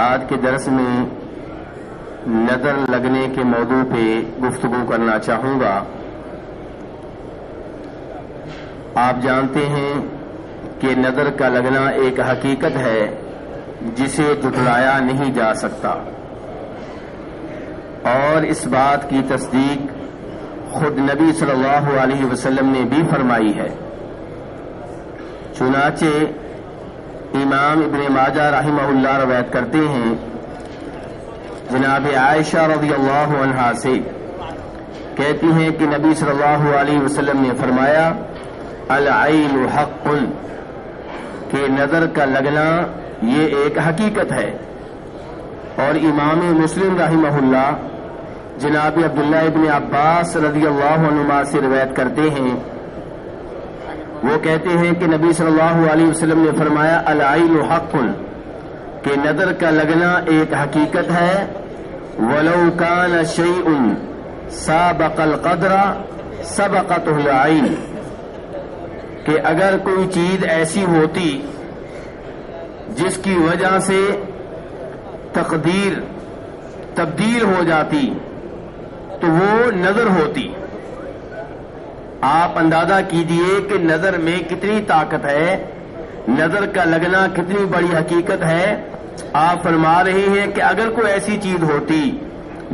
آج کے درس میں نظر لگنے کے موضوع پہ گفتگو کرنا چاہوں گا۔ آپ جانتے ہیں کہ نظر کا لگنا ایک حقیقت ہے جسے جھٹلایا نہیں جا سکتا، اور اس بات کی تصدیق خود نبی صلی اللہ علیہ وسلم نے بھی فرمائی ہے۔ چنانچہ امام ابن ماجہ رحمہ اللہ روایت کرتے ہیں جناب عائشہ رضی اللہ عنہا سے، کہتی ہیں کہ نبی صلی اللہ علیہ وسلم نے فرمایا العین حق، کہ نظر کا لگنا یہ ایک حقیقت ہے۔ اور امام مسلم رحمہ اللہ جناب عبداللہ ابن عباس رضی اللہ عنہما سے روایت کرتے ہیں، وہ کہتے ہیں کہ نبی صلی اللہ علیہ وسلم نے فرمایا العین حق، کہ نظر کا لگنا ایک حقیقت ہے۔ ولو کان شیء سابق القدر سبقته العین، کہ اگر کوئی چیز ایسی ہوتی جس کی وجہ سے تقدیر تبدیل ہو جاتی تو وہ نظر ہوتی۔ آپ اندازہ کیجئے کہ نظر میں کتنی طاقت ہے، نظر کا لگنا کتنی بڑی حقیقت ہے۔ آپ فرما رہے ہیں کہ اگر کوئی ایسی چیز ہوتی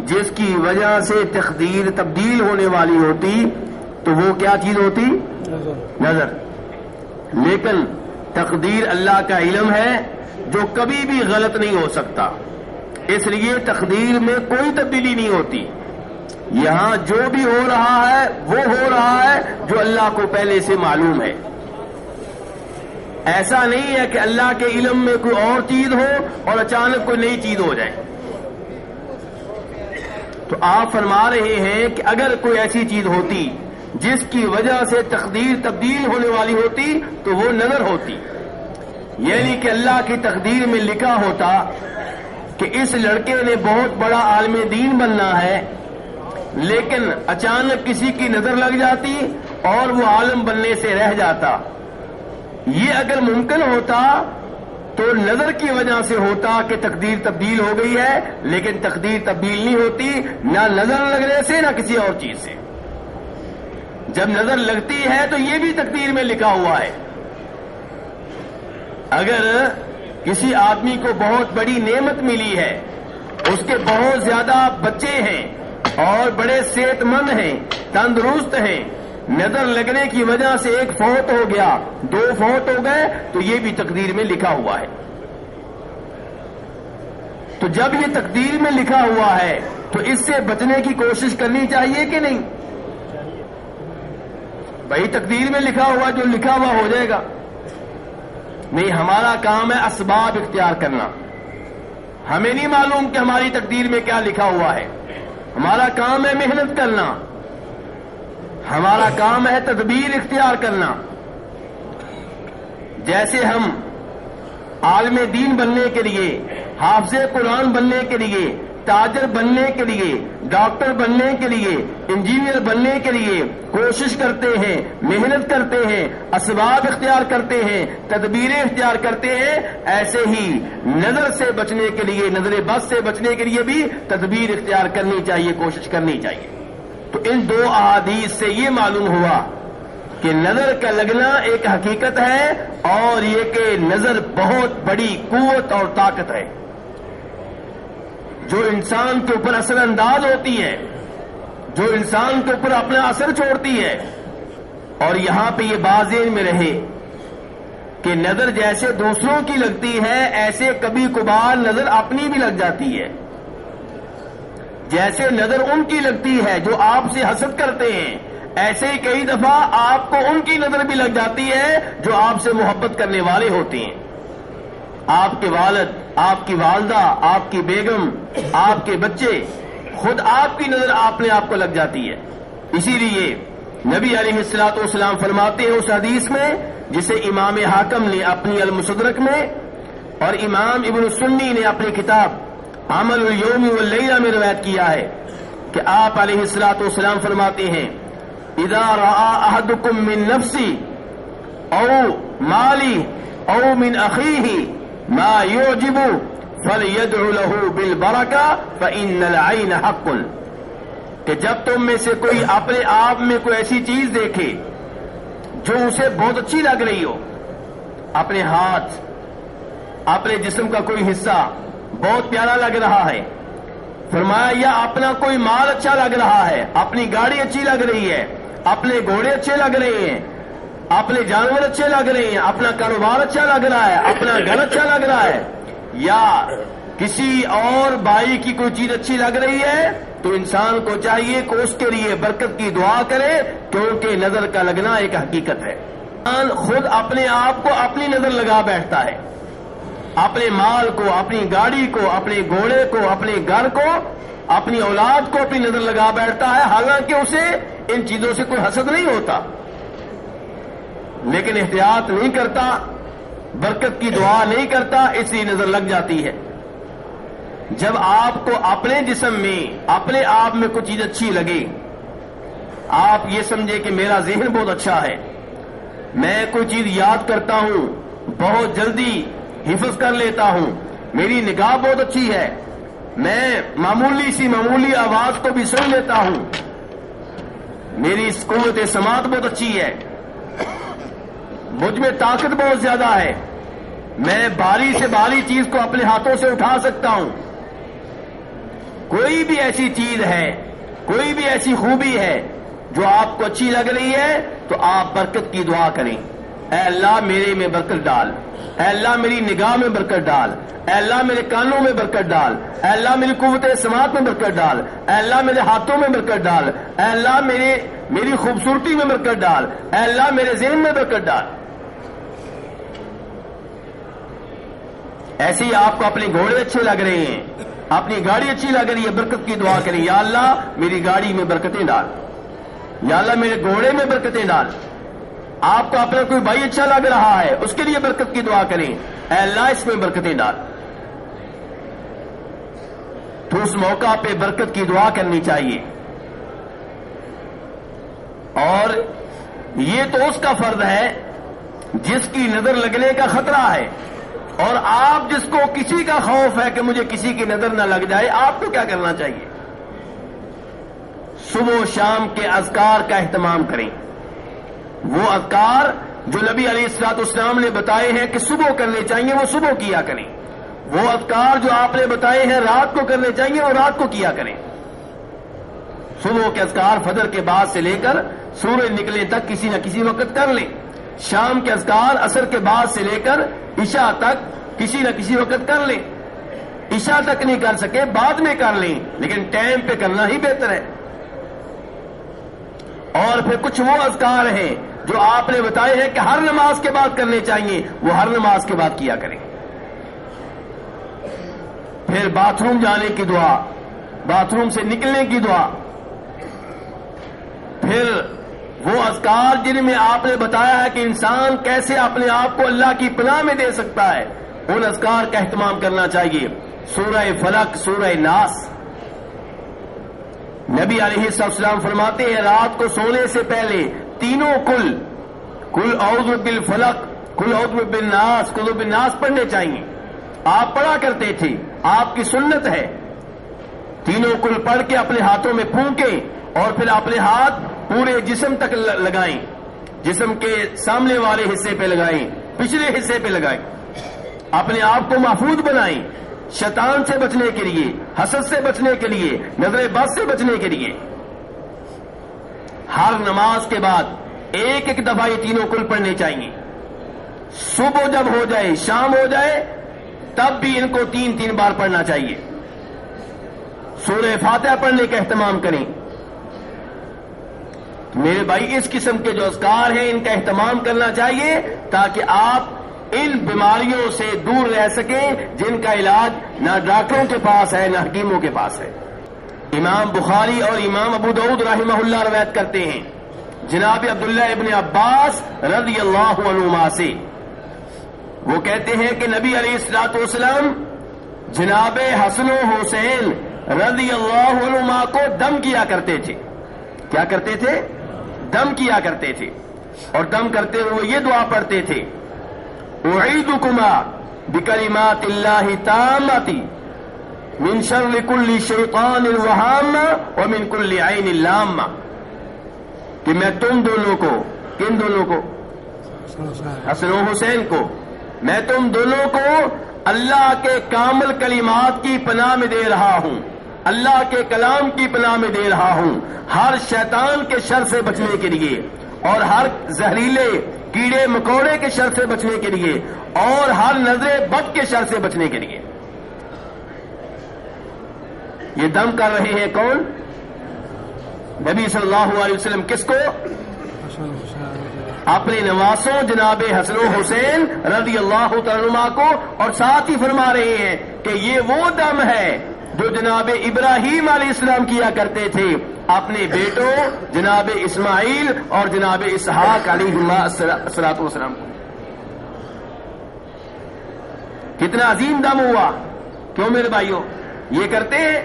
جس کی وجہ سے تقدیر تبدیل ہونے والی ہوتی تو وہ کیا چیز ہوتی؟ نظر۔ لیکن تقدیر اللہ کا علم ہے جو کبھی بھی غلط نہیں ہو سکتا، اس لیے تقدیر میں کوئی تبدیلی نہیں ہوتی۔ یہاں جو بھی ہو رہا ہے وہ ہو رہا ہے جو اللہ کو پہلے سے معلوم ہے۔ ایسا نہیں ہے کہ اللہ کے علم میں کوئی اور چیز ہو اور اچانک کوئی نئی چیز ہو جائے۔ تو آپ فرما رہے ہیں کہ اگر کوئی ایسی چیز ہوتی جس کی وجہ سے تقدیر تبدیل ہونے والی ہوتی تو وہ نظر ہوتی، یعنی کہ اللہ کی تقدیر میں لکھا ہوتا کہ اس لڑکے نے بہت بڑا عالم دین بننا ہے، لیکن اچانک کسی کی نظر لگ جاتی اور وہ عالم بننے سے رہ جاتا۔ یہ اگر ممکن ہوتا تو نظر کی وجہ سے ہوتا کہ تقدیر تبدیل ہو گئی ہے، لیکن تقدیر تبدیل نہیں ہوتی، نہ نظر لگنے سے نہ کسی اور چیز سے۔ جب نظر لگتی ہے تو یہ بھی تقدیر میں لکھا ہوا ہے۔ اگر کسی آدمی کو بہت بڑی نعمت ملی ہے، اس کے بہت زیادہ بچے ہیں اور بڑے صحت مند ہیں، تندرست ہیں، نظر لگنے کی وجہ سے ایک فوت ہو گیا، دو فوت ہو گئے، تو یہ بھی تقدیر میں لکھا ہوا ہے۔ تو جب یہ تقدیر میں لکھا ہوا ہے تو اس سے بچنے کی کوشش کرنی چاہیے کہ نہیں؟ بھائی تقدیر میں لکھا ہوا جو لکھا ہوا ہو جائے گا، نہیں، ہمارا کام ہے اسباب اختیار کرنا۔ ہمیں نہیں معلوم کہ ہماری تقدیر میں کیا لکھا ہوا ہے، ہمارا کام ہے محنت کرنا، ہمارا کام ہے تدبیر اختیار کرنا۔ جیسے ہم عالم دین بننے کے لیے، حافظ قرآن بننے کے لیے، تاجر بننے کے لیے، ڈاکٹر بننے کے لیے، انجینئر بننے کے لیے کوشش کرتے ہیں، محنت کرتے ہیں، اسباب اختیار کرتے ہیں، تدبیریں اختیار کرتے ہیں، ایسے ہی نظر سے بچنے کے لیے، نظر بد سے بچنے کے لیے بھی تدبیر اختیار کرنی چاہیے، کوشش کرنی چاہیے۔ تو ان دو احادیث سے یہ معلوم ہوا کہ نظر کا لگنا ایک حقیقت ہے، اور یہ کہ نظر بہت بڑی قوت اور طاقت ہے جو انسان کے اوپر اثر انداز ہوتی ہے، جو انسان کے اوپر اپنا اثر چھوڑتی ہے۔ اور یہاں پہ یہ بات ذہن میں رہے کہ نظر جیسے دوسروں کی لگتی ہے، ایسے کبھی کبھار نظر اپنی بھی لگ جاتی ہے۔ جیسے نظر ان کی لگتی ہے جو آپ سے حسد کرتے ہیں، ایسے ہی کئی دفعہ آپ کو ان کی نظر بھی لگ جاتی ہے جو آپ سے محبت کرنے والے ہوتے ہیں۔ آپ کے والد، آپ کی والدہ، آپ کی بیگم، آپ کے بچے، خود آپ کی نظر اپنے آپ کو لگ جاتی ہے۔ اسی لیے نبی علیہ الصلوۃ والسلام فرماتے ہیں اس حدیث میں جسے امام حاکم نے اپنی المستدرک میں اور امام ابن سنی نے اپنی کتاب عمل الیوم واللیلہ میں روایت کیا ہے کہ آپ علیہ الصلوۃ والسلام فرماتے ہیں اذا رأى احدكم من نفسی او مالی او من اخیہ ما یعجب فَلْيَدْعُ لَهُ بِالْبَرَكَةِ فَإِنَّ الْعَيْنَ حَقٌّ، کہ جب تم میں سے کوئی اپنے آپ میں کوئی ایسی چیز دیکھے جو اسے بہت اچھی لگ رہی ہو، اپنے ہاتھ، اپنے جسم کا کوئی حصہ بہت پیارا لگ رہا ہے، فرمایا یا اپنا کوئی مال اچھا لگ رہا ہے، اپنی گاڑی اچھی لگ رہی ہے، اپنے گھوڑے اچھے لگ رہے ہیں، اپنے جانور اچھے لگ رہے ہیں، اپنا کاروبار اچھا لگ رہا ہے، اپنا گھر اچھا لگ رہا ہے، یا کسی اور بھائی کی کوئی چیز اچھی لگ رہی ہے، تو انسان کو چاہیے کہ اس کے لیے برکت کی دعا کرے، کیونکہ نظر کا لگنا ایک حقیقت ہے۔ انسان خود اپنے آپ کو اپنی نظر لگا بیٹھتا ہے، اپنے مال کو، اپنی گاڑی کو، اپنے گھوڑے کو، اپنے گھر کو، اپنی اولاد کو اپنی نظر لگا بیٹھتا ہے، حالانکہ اسے ان چیزوں سے کوئی حسد نہیں ہوتا، لیکن احتیاط نہیں کرتا، برکت کی دعا نہیں کرتا، اس لیے نظر لگ جاتی ہے۔ جب آپ کو اپنے جسم میں، اپنے آپ میں کوئی چیز اچھی لگے، آپ یہ سمجھے کہ میرا ذہن بہت اچھا ہے، میں کوئی چیز یاد کرتا ہوں، بہت جلدی حفظ کر لیتا ہوں، میری نگاہ بہت اچھی ہے، میں معمولی آواز کو بھی سن لیتا ہوں، میری قوت سماعت بہت اچھی ہے، مجھ میں طاقت بہت زیادہ ہے، میں بھاری سے بھاری چیز کو اپنے ہاتھوں سے اٹھا سکتا ہوں۔ کوئی بھی ایسی چیز ہے، کوئی بھی ایسی خوبی ہے جو آپ کو اچھی لگ رہی ہے، تو آپ برکت کی دعا کریں، اے اللہ میرے میں برکت ڈال، اے اللہ میری نگاہ میں برکت ڈال، اے اللہ میرے کانوں میں برکت ڈال، اے اللہ میری قوت سماعت میں برکت ڈال، اے اللہ میرے ہاتھوں میں برکت ڈال، اے اللہ میری خوبصورتی میں برکت ڈال، اے اللہ میرے ذہن میں برکت ڈال۔ ایسے ہی آپ کو اپنے گھوڑے اچھے لگ رہے ہیں، اپنی گاڑی اچھی لگ رہی ہے، برکت کی دعا کریں، یا اللہ میری گاڑی میں برکتیں ڈال، یا اللہ میرے گھوڑے میں برکتیں ڈال۔ آپ کو اپنا کوئی بھائی اچھا لگ رہا ہے، اس کے لیے برکت کی دعا کریں، اے اللہ اس میں برکتیں ڈال۔ تو اس موقع پہ برکت کی دعا کرنی چاہیے، اور یہ تو اس کا فرض ہے جس کی نظر لگنے کا خطرہ ہے، اور آپ جس کو کسی کا خوف ہے کہ مجھے کسی کی نظر نہ لگ جائے، آپ کو کیا کرنا چاہیے؟ صبح و شام کے اذکار کا اہتمام کریں، وہ اذکار جو نبی علیہ الصلوۃ والسلام نے بتائے ہیں کہ صبح کرنے چاہیے، وہ صبح کیا کریں، وہ اذکار جو آپ نے بتائے ہیں رات کو کرنے چاہیے، وہ رات کو کیا کریں۔ صبح کے اذکار فجر کے بعد سے لے کر سورج نکلنے تک کسی نہ کسی وقت کر لیں، شام کے اذکار عصر کے بعد سے لے کر عشاء تک کسی نہ کسی وقت کر لیں، عشاء تک نہیں کر سکے بعد میں کر لیں، لیکن ٹائم پہ کرنا ہی بہتر ہے۔ اور پھر کچھ وہ اذکار ہیں جو آپ نے بتائے ہیں کہ ہر نماز کے بعد کرنے چاہیے، وہ ہر نماز کے بعد کیا کریں۔ پھر باتھ روم جانے کی دعا، باتھ روم سے نکلنے کی دعا، پھر وہ اذکار جن میں آپ نے بتایا ہے کہ انسان کیسے اپنے آپ کو اللہ کی پناہ میں دے سکتا ہے، ان اذکار کا اہتمام کرنا چاہیے۔ سورہ فلق، سورہ ناس، نبی علیہ السلام فرماتے ہیں رات کو سونے سے پہلے تینوں کل اعوذ بالفلق، کل اعوذ بالناس، کل بالناس پڑھنے چاہیے۔ آپ پڑھا کرتے تھے، آپ کی سنت ہے، تینوں کل پڑھ کے اپنے ہاتھوں میں پھونکیں، اور پھر اپنے ہاتھ پورے جسم تک لگائیں، جسم کے سامنے والے حصے پہ لگائیں، پچھلے حصے پہ لگائیں، اپنے آپ کو محفوظ بنائیں، شیطان سے بچنے کے لیے، حسد سے بچنے کے لیے، نظر بد سے بچنے کے لیے۔ ہر نماز کے بعد ایک ایک دفعہ یہ تینوں کل پڑھنے چاہیے، صبح جب ہو جائے، شام ہو جائے، تب بھی ان کو 3 بار پڑھنا چاہیے۔ سورہ فاتحہ پڑھنے کا اہتمام کریں۔ میرے بھائی اس قسم کے جو اذکار ہیں ان کا اہتمام کرنا چاہیے، تاکہ آپ ان بیماریوں سے دور رہ سکیں جن کا علاج نہ ڈاکٹروں کے پاس ہے نہ حکیموں کے پاس ہے۔ امام بخاری اور امام ابو داؤد رحمہ اللہ روایت کرتے ہیں جناب عبداللہ ابن عباس رضی اللہ عنہما سے، وہ کہتے ہیں کہ نبی علیہ الصلوۃ والسلام جناب حسن و حسین رضی اللہ عنہما کو دم کیا کرتے تھے۔ کیا کرتے تھے؟ دم کیا کرتے تھے، اور دم کرتے ہوئے یہ دعا پڑھتے تھے، اعیدکما بکلمات اللہ تامۃ من شر کل شیطان وہامہ ومن کل عین لامہ، کہ میں تم دونوں کو، کن دونوں کو؟ حسن و حسین کو، میں تم دونوں کو اللہ کے کامل کلمات کی پناہ میں دے رہا ہوں، اللہ کے کلام کی پناہ میں دے رہا ہوں، ہر شیطان کے شر سے بچنے کے لیے، اور ہر زہریلے کیڑے مکوڑے کے شر سے بچنے کے لیے، اور ہر نظر بد کے شر سے بچنے کے لیے۔ یہ دم کر رہے ہیں کون؟ نبی صلی اللہ علیہ وسلم۔ کس کو؟ اپنے نواسوں جناب حسن و حسین رضی اللہ تعالیٰ عنہما کو، اور ساتھ ہی فرما رہے ہیں کہ یہ وہ دم ہے جو جناب ابراہیم علیہ السلام کیا کرتے تھے اپنے بیٹوں جناب اسماعیل اور جناب اسحاق علیہ الصلوۃ والسلام کو۔ کتنا عظیم دم ہوا! کیوں میرے بھائیوں یہ کرتے ہیں؟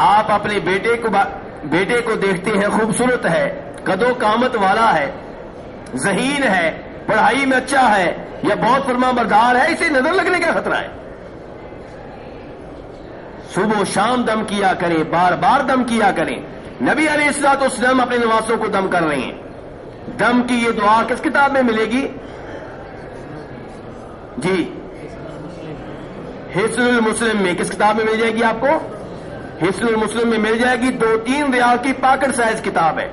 آپ اپنے بیٹے کو دیکھتے ہیں، خوبصورت ہے، قد و قامت والا ہے، ذہین ہے، پڑھائی میں اچھا ہے، یا بہت فرما بردار ہے، اسے نظر لگنے کا خطرہ ہے۔ صبح و شام دم کیا کریں، بار بار دم کیا کریں۔ نبی علیہ الصلوۃ والسلام اپنے نواسوں کو دم کر رہے ہیں۔ دم کی یہ دعا کس کتاب میں ملے گی؟ جی حصن المسلم میں۔ کس کتاب میں مل جائے گی آپ کو؟ حصن المسلم میں مل جائے گی۔ 2-3 ریال کی پاکٹ سائز کتاب ہے۔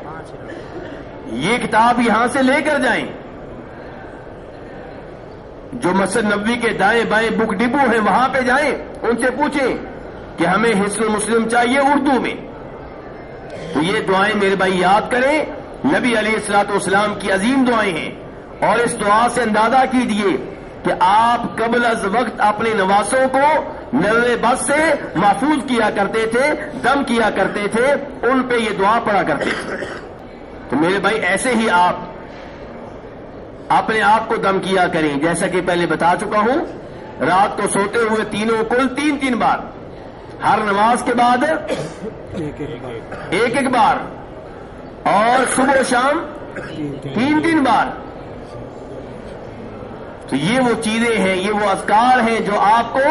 یہ کتاب یہاں سے لے کر جائیں، جو مسجد نبوی کے دائیں بائیں بک ڈپو ہیں وہاں پہ جائیں، ان سے پوچھیں کہ ہمیں حصن المسلم چاہیے اردو میں۔ تو یہ دعائیں میرے بھائی یاد کریں، نبی علیہ الصلوۃ والسلام کی عظیم دعائیں ہیں، اور اس دعا سے اندازہ کیجئے کہ آپ قبل از وقت اپنے نواسوں کو نظر بد سے محفوظ کیا کرتے تھے، دم کیا کرتے تھے، ان پہ یہ دعا پڑھا کرتے تھے۔ تو میرے بھائی ایسے ہی آپ اپنے آپ کو دم کیا کریں، جیسا کہ پہلے بتا چکا ہوں۔ رات کو سوتے ہوئے تینوں کل 3 بار، ہر نماز کے بعد ایک بار، اور صبح و شام 3 بار۔ تو یہ وہ چیزیں ہیں، یہ وہ اذکار ہیں جو آپ کو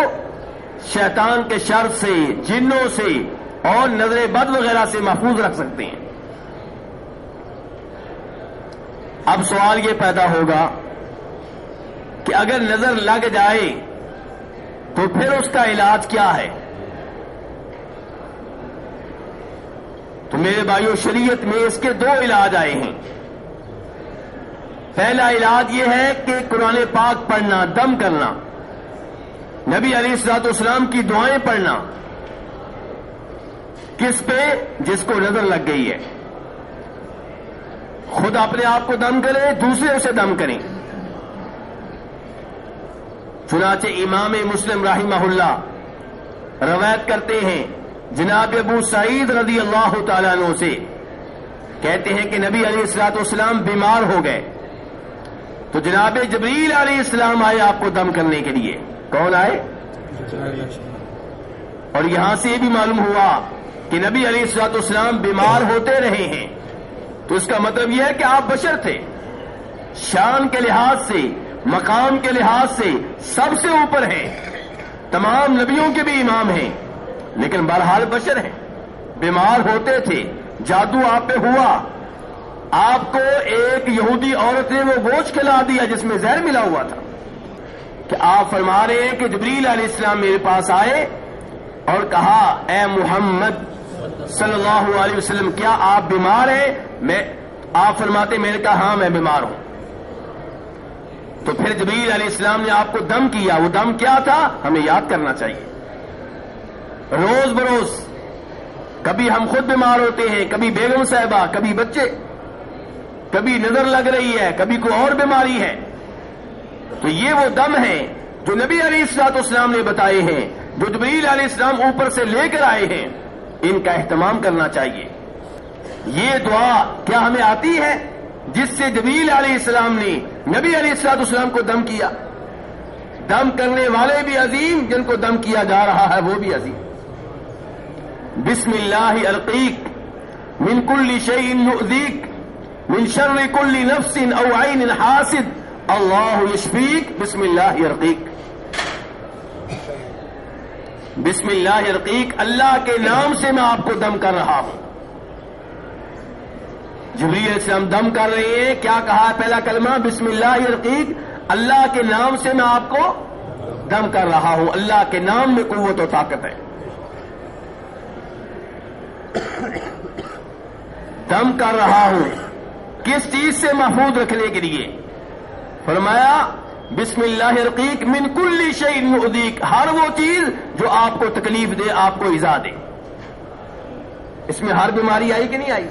شیطان کے شر سے، جنوں سے اور نظر بد وغیرہ سے محفوظ رکھ سکتے ہیں۔ اب سوال یہ پیدا ہوگا کہ اگر نظر لگ جائے تو پھر اس کا علاج کیا ہے؟ تو میرے بھائیوں شریعت میں اس کے 2 علاج آئے ہیں۔ پہلا علاج یہ ہے کہ قرآن پاک پڑھنا، دم کرنا، نبی علیہ الصلوۃ والسلام کی دعائیں پڑھنا۔ کس پہ؟ جس کو نظر لگ گئی ہے۔ خود اپنے آپ کو دم کریں، دوسرے سے دم کریں۔ چنانچہ امام مسلم رحمہ اللہ روایت کرتے ہیں جناب ابو سعید رضی اللہ تعالیٰ عنہ سے، کہتے ہیں کہ نبی علیہ الصلوۃ والسلام بیمار ہو گئے تو جناب جبریل علیہ السلام آئے آپ کو دم کرنے کے لیے۔ کون آئے؟ اور یہاں سے یہ بھی معلوم ہوا کہ نبی علیہ الصلوۃ والسلام بیمار ہوتے رہے ہیں، تو اس کا مطلب یہ ہے کہ آپ بشر تھے، شان کے لحاظ سے، مقام کے لحاظ سے سب سے اوپر ہیں، تمام نبیوں کے بھی امام ہیں، لیکن بہرحال بشر ہیں، بیمار ہوتے تھے، جادو آپ پہ ہوا، آپ کو ایک یہودی عورت نے وہ گوشت کھلا دیا جس میں زہر ملا ہوا تھا، کہ آپ فرما رہے ہیں کہ جبریل علیہ السلام میرے پاس آئے اور کہا اے محمد صلی اللہ علیہ وسلم کیا آپ بیمار ہیں؟ آپ فرماتے میں نے کہا ہاں میں بیمار ہوں۔ تو پھر جبریل علیہ السلام نے آپ کو دم کیا۔ وہ دم کیا تھا ہمیں یاد کرنا چاہیے۔ روز بروز کبھی ہم خود بیمار ہوتے ہیں، کبھی بیگم صاحبہ، کبھی بچے، کبھی نظر لگ رہی ہے، کبھی کوئی اور بیماری ہے، تو یہ وہ دم ہے جو نبی علیہ الصلوۃ والسلام نے بتائے ہیں، جو جبریل علیہ السلام اوپر سے لے کر آئے ہیں، ان کا اہتمام کرنا چاہیے۔ یہ دعا کیا ہمیں آتی ہے جس سے جبریل علیہ السلام نے نبی علیہ الصلوۃ والسلام کو دم کیا؟ دم کرنے والے بھی عظیم، جن کو دم کیا جا رہا ہے وہ بھی عظیم۔ بسم اللہ القیک من کل شیء یؤذیک من شر کل نفس او عین حاسد اللہ یشفیک بسم اللہ یرقیک. بسم اللہ یرقیک، اللہ کے نام سے میں آپ کو دم کر رہا ہوں. جبریل علیہ السلام دم کر رہے ہیں. کیا کہا ہے پہلا کلمہ؟ بسم اللہ یرقیک، اللہ کے نام سے میں آپ کو دم کر رہا ہوں. اللہ کے نام میں قوت و طاقت ہے. دم کر رہا ہوں کس چیز سے محفوظ رکھنے کے لیے؟ فرمایا بسم اللہ یرقیک من کل شیء یؤذیک، ہر وہ چیز جو آپ کو تکلیف دے، آپ کو ایذا دے. اس میں ہر بیماری آئی کہ نہیں آئی؟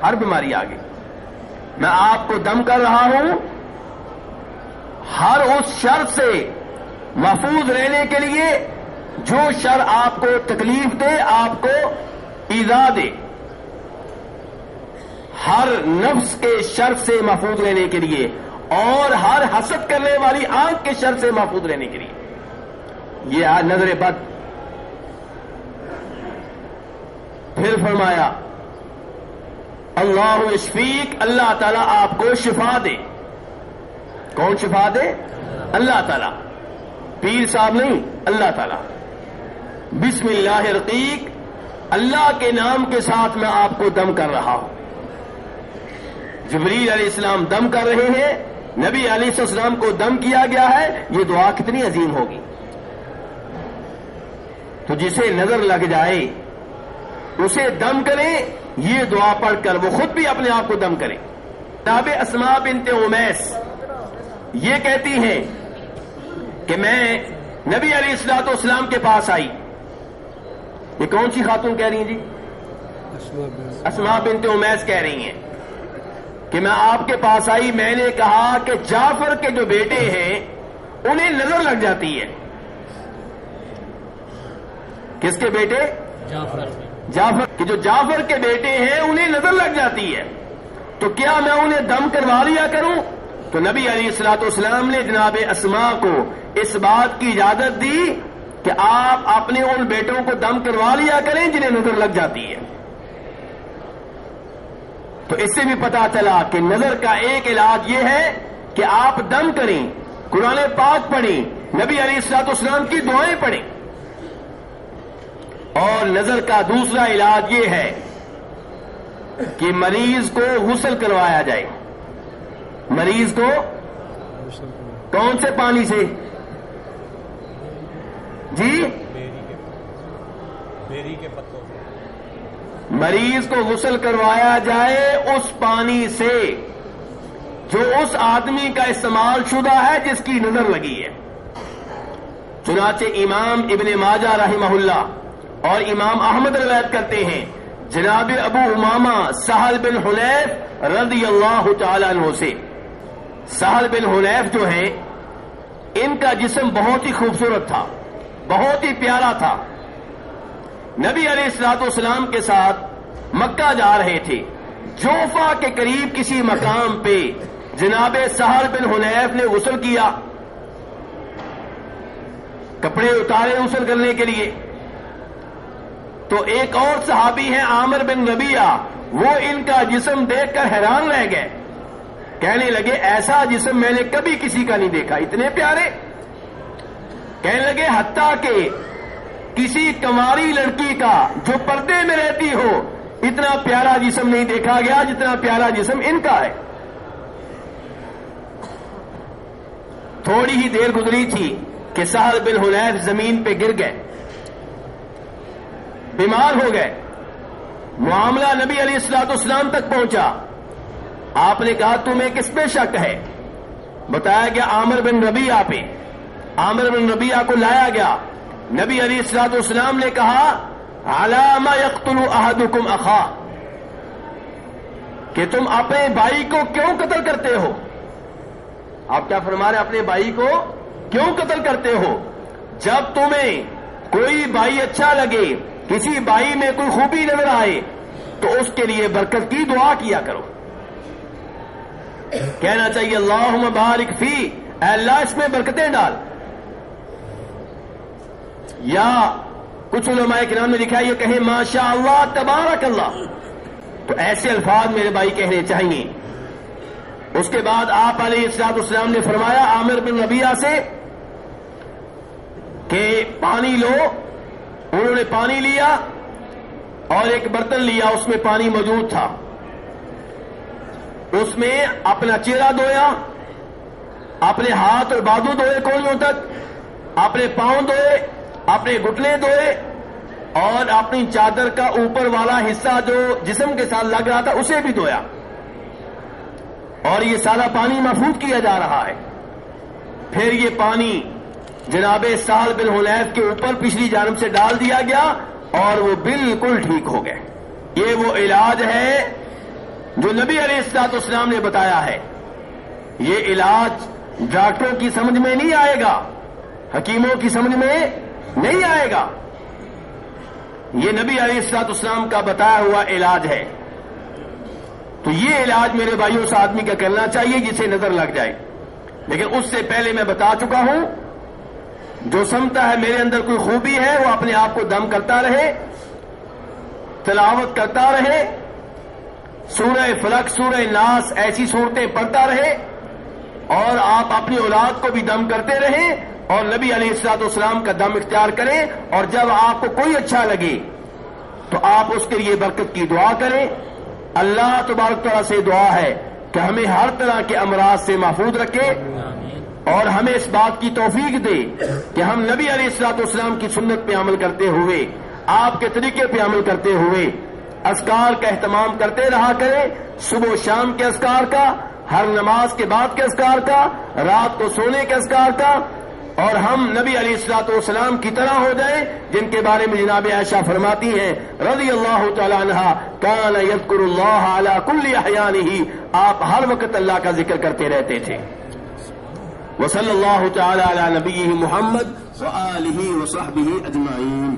ہر بیماری آ گئی. میں آپ کو دم کر رہا ہوں ہر اس شر سے محفوظ رہنے کے لیے جو شر آپ کو تکلیف دے، آپ کو ایذا دے. ہر نفس کے شر سے محفوظ رہنے کے لیے اور ہر حسد کرنے والی آنکھ کے شر سے محفوظ رہنے کے لیے. یہ نظر بد. پھر فرمایا اللہ یشفیک، اللہ تعالیٰ آپ کو شفا دے. کون شفا دے؟ اللہ تعالیٰ. پیر صاحب نہیں، اللہ تعالیٰ. بسم اللہ یرقیک، اللہ کے نام کے ساتھ میں آپ کو دم کر رہا ہوں. جبریل علیہ السلام دم کر رہے ہیں، نبی علیہ السلام کو دم کیا گیا ہے. یہ دعا کتنی عظیم ہوگی. تو جسے نظر لگ جائے اسے دم کریں. یہ دعا پڑھ کر وہ خود بھی اپنے آپ کو دم کریں. جناب اسماء بنت امیس یہ کہتی ہیں کہ میں نبی علیہ السلام کے پاس آئی. یہ کون سی خاتون کہہ رہی ہیں جی؟ اسماء بنت امیس کہہ رہی ہیں کہ میں آپ کے پاس آئی. میں نے کہا کہ جعفر کے جو بیٹے ہیں انہیں نظر لگ جاتی ہے. کس کے بیٹے؟ جعفر کے. جو جعفر کے بیٹے ہیں انہیں نظر لگ جاتی ہے، تو کیا میں انہیں دم کروا لیا کروں؟ تو نبی علیہ السلام نے جناب اسماء کو اس بات کی اجازت دی کہ آپ اپنے ان بیٹوں کو دم کروا لیا کریں جنہیں نظر لگ جاتی ہے. تو اس سے بھی پتا چلا کہ نظر کا ایک علاج یہ ہے کہ آپ دم کریں، قرآن پاک پڑھیں، نبی علیہ السلام کی دعائیں پڑھیں. اور نظر کا دوسرا علاج یہ ہے کہ مریض کو غسل کروایا جائے. مریض کو کون سے پانی سے؟ جی، بیری کے پتوں سے. مریض کو غسل کروایا جائے اس پانی سے جو اس آدمی کا استعمال شدہ ہے جس کی نظر لگی ہے. چنانچہ امام ابن ماجہ رحمہ اللہ اور امام احمد روایت کرتے ہیں جناب ابو امامہ سہل بن حنیف رضی اللہ تعالی عنہ سے. سہل بن حنیف جو ہیں ان کا جسم بہت ہی خوبصورت تھا، بہت ہی پیارا تھا. نبی علیہ السلام کے ساتھ مکہ جا رہے تھے. جوفا کے قریب کسی مقام پہ جناب سہل بن حنیف نے غسل کیا. کپڑے اتارے غسل کرنے کے لیے. تو ایک اور صحابی ہیں عامر بن ربیعہ، وہ ان کا جسم دیکھ کر حیران رہ گئے. کہنے لگے ایسا جسم میں نے کبھی کسی کا نہیں دیکھا، اتنے پیارے. کہنے لگے حتیٰ کہ کسی کنواری لڑکی کا جو پردے میں رہتی ہو اتنا پیارا جسم نہیں دیکھا گیا جتنا پیارا جسم ان کا ہے. تھوڑی ہی دیر گزری تھی کہ سہل بن حنیف زمین پہ گر گئے، بیمار ہو گئے. معاملہ نبی علیہ السلام تک پہنچا. آپ نے کہا تمہیں کس پہ شک ہے؟ بتایا گیا عامر بن ربیعہ پہ. عامر بن ربیعہ کو لایا گیا. نبی علیہ السلام نے کہا علی ما یقتل احدکم اخاہ، کہ تم اپنے بھائی کو کیوں قتل کرتے ہو؟ آپ کیا فرما رہے ہیں؟ اپنے بھائی کو کیوں قتل کرتے ہو؟ جب تمہیں کوئی بھائی اچھا لگے، کسی بھائی میں کوئی خوبی نظر آئے تو اس کے لیے برکت کی دعا کیا کرو. کہنا چاہیے اللہم بارک فی، اے اللہ اس میں برکتیں ڈال. یا کچھ علماء کرام نے لکھا یہ کہیں ماشاء اللہ تبارک اللہ. تو ایسے الفاظ میرے بھائی کہنے چاہیے. اس کے بعد آپ علیہ السلام نے فرمایا عامر بن ربیعہ سے کہ پانی لو. انہوں نے پانی لیا اور ایک برتن لیا، اس میں پانی موجود تھا. اس میں اپنا چہرہ دھویا، اپنے ہاتھ اور بازو دھوئے کونوں تک، اپنے پاؤں دھوئے، اپنے گھٹنے دھوئے اور اپنی چادر کا اوپر والا حصہ جو جسم کے ساتھ لگ رہا تھا اسے بھی دھویا. اور یہ سارا پانی محفوظ کیا جا رہا ہے. پھر یہ پانی جناب سہل بن حنیف کے اوپر پچھلی جانب سے ڈال دیا گیا اور وہ بالکل ٹھیک ہو گئے. یہ وہ علاج ہے جو نبی علیہ السلام نے بتایا ہے. یہ علاج ڈاکٹروں کی سمجھ میں نہیں آئے گا، حکیموں کی سمجھ میں نہیں آئے گا. یہ نبی علیہ السلام کا بتایا ہوا علاج ہے. تو یہ علاج میرے بھائیوں سے آدمی کا کرنا چاہیے جسے نظر لگ جائے. لیکن اس سے پہلے میں بتا چکا ہوں، جو سمجھتا ہے میرے اندر کوئی خوبی ہے وہ اپنے آپ کو دم کرتا رہے، تلاوت کرتا رہے، سورہ فلق، سورہ ناس ایسی صورتیں پڑھتا رہے اور آپ اپنی اولاد کو بھی دم کرتے رہیں اور نبی علیہ السلام کا دم اختیار کریں. اور جب آپ کو کوئی اچھا لگے تو آپ اس کے لیے برکت کی دعا کریں. اللہ تبارک تعالیٰ سے دعا ہے کہ ہمیں ہر طرح کے امراض سے محفوظ رکھے اور ہمیں اس بات کی توفیق دے کہ ہم نبی علیہ السلام کی سنت پہ عمل کرتے ہوئے، آپ کے طریقے پہ عمل کرتے ہوئے اذکار کا اہتمام کرتے رہا کریں. صبح و شام کے اذکار کا، ہر نماز کے بعد کے اذکار کا، رات کو سونے کے اذکار کا، اور ہم نبی علیہ السلام کی طرح ہو جائیں جن کے بارے میں جناب عائشہ فرماتی ہیں رضی اللہ تعالی عنہا، کان یذکر اللہ علی کل احیانہ، آپ ہر وقت اللہ کا ذکر کرتے رہتے تھے. وصلی اللہ تعالی علی نبیہ محمد وآلہ وصحبہ اجمعین.